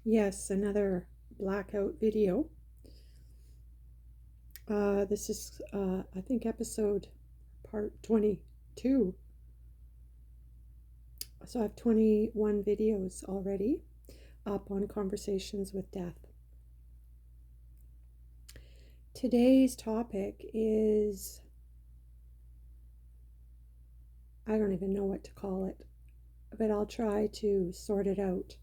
Yes, another blackout video. This is, I think, episode part 22. So I have 21 videos already up on conversations with death. Today's topic is, I don't even know what to call it, but I'll try to sort it out.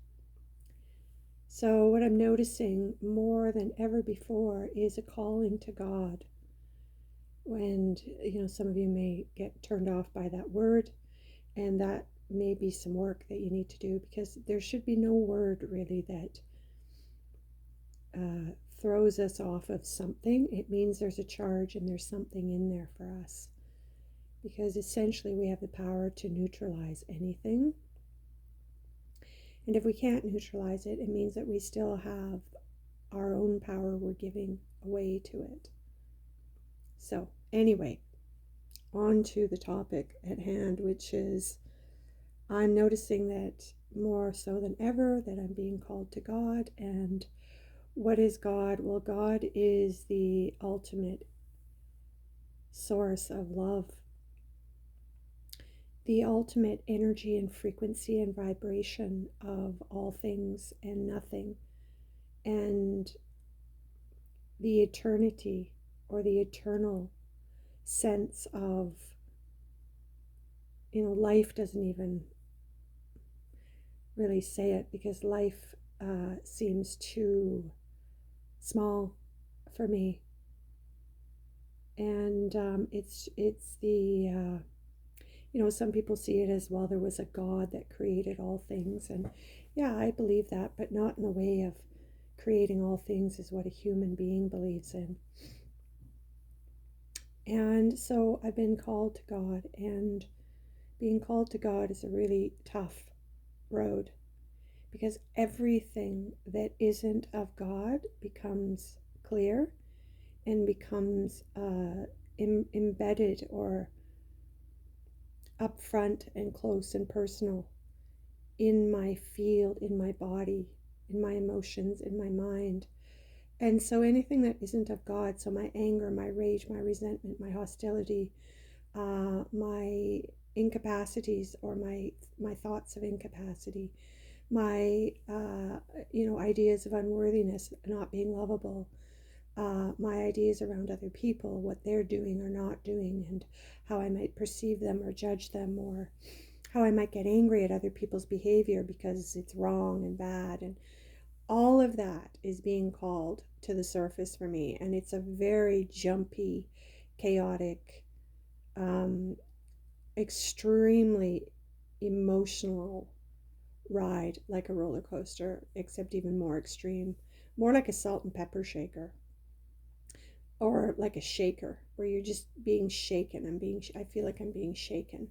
So, what I'm noticing more than ever before is a calling to God. And, some of you may get turned off by that word, and that may be some work that you need to do, because there should be no word really that throws us off of something. It means there's a charge and there's something in there for us, because essentially we have the power to neutralize anything. And if we can't neutralize it, it means that we still have our own power we're giving away to it. So anyway, on to the topic at hand, which is, I'm noticing that more so than ever that I'm being called to God. And what is God? Well, God is the ultimate source of love, the ultimate energy and frequency and vibration of all things and nothing, and the eternity or the eternal sense of, life doesn't even really say it, because life seems too small for me. And it's the some people see it as, well, there was a God that created all things, and yeah, I believe that, but not in the way of creating all things is what a human being believes in. And so I've been called to God, and being called to God is a really tough road, because everything that isn't of God becomes clear and becomes embedded or upfront and close and personal in my field, in my body, in my emotions, in my mind. And so anything that isn't of God, so my anger, my rage, my resentment, my hostility, my incapacities, or my thoughts of incapacity, my ideas of unworthiness, not being lovable, my ideas around other people, what they're doing or not doing, and how I might perceive them or judge them, or how I might get angry at other people's behavior because it's wrong and bad. And all of that is being called to the surface for me. And it's a very jumpy, chaotic, extremely emotional ride, like a roller coaster, except even more extreme, more like a salt and pepper shaker, or like a shaker where you're just being shaken. I feel like I'm being shaken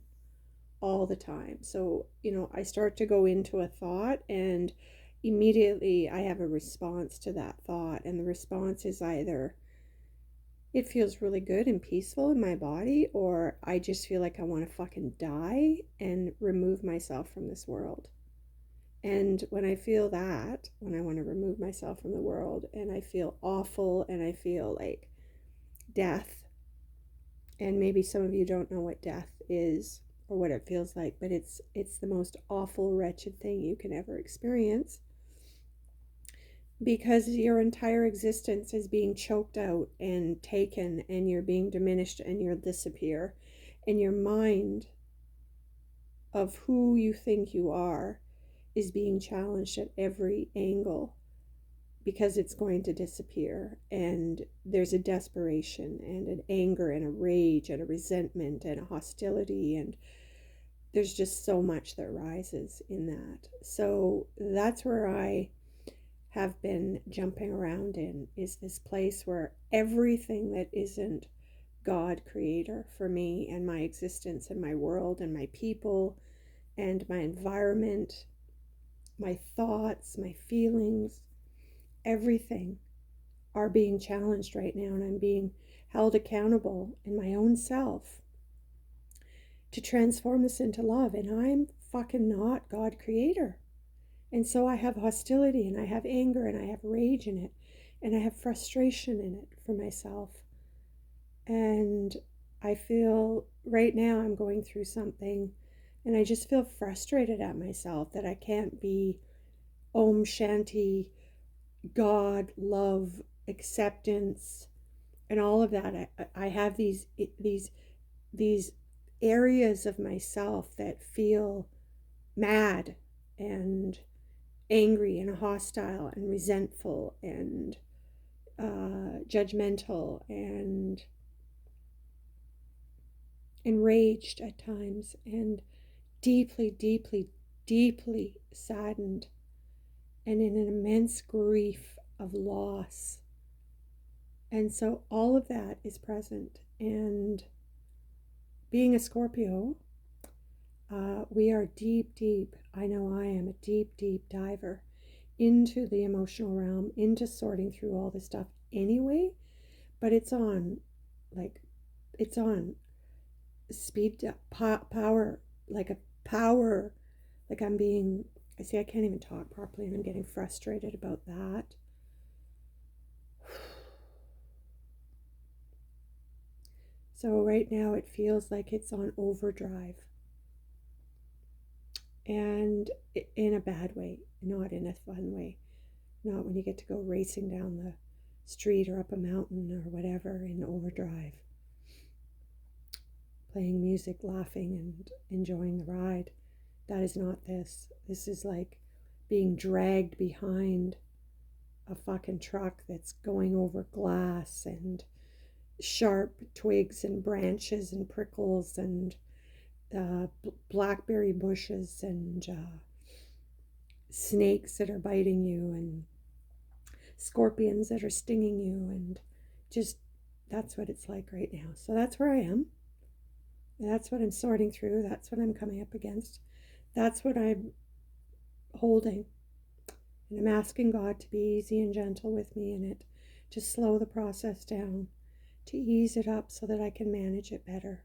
all the time. So, I start to go into a thought, and immediately I have a response to that thought. And the response is either it feels really good and peaceful in my body, or I just feel like I want to fucking die and remove myself from this world. And when I feel that, when I want to remove myself from the world, and I feel awful, and I feel like death, and maybe some of you don't know what death is or what it feels like, but it's the most awful, wretched thing you can ever experience, because your entire existence is being choked out and taken, and you're being diminished, and you'll disappear, and your mind of who you think you are is being challenged at every angle, because it's going to disappear. And there's a desperation and an anger and a rage and a resentment and a hostility, and there's just so much that rises in that. So that's where I have been jumping around in, is this place where everything that isn't God creator for me and my existence and my world and my people and my environment, my thoughts, my feelings, everything are being challenged right now, and I'm being held accountable in my own self to transform this into love. And I'm fucking not God creator. And so I have hostility and I have anger and I have rage in it and I have frustration in it for myself. And I feel right now I'm going through something and I just feel frustrated at myself that I can't be Om Shanti, God, love, acceptance, and all of that. I have these areas of myself that feel mad and angry and hostile and resentful and judgmental and enraged at times and deeply, deeply, deeply saddened and in an immense grief of loss. And so all of that is present. And being a Scorpio, we are deep, deep. I know I am a deep, deep diver into the emotional realm, into sorting through all this stuff anyway. But it's on, like, it's on speed, power, like a power, like I'm being, I see, I can't even talk properly and I'm getting frustrated about that. So right now it feels like it's on overdrive. And in a bad way, not in a fun way. Not when you get to go racing down the street or up a mountain or whatever in overdrive. Playing music, laughing, and enjoying the ride. That is not this. This is like being dragged behind a fucking truck that's going over glass and sharp twigs and branches and prickles and blackberry bushes and snakes that are biting you and scorpions that are stinging you, and just that's what it's like right now. So that's where I am. That's what I'm sorting through. That's what I'm coming up against. That's what I'm holding. And I'm asking God to be easy and gentle with me in it, to slow the process down, to ease it up so that I can manage it better.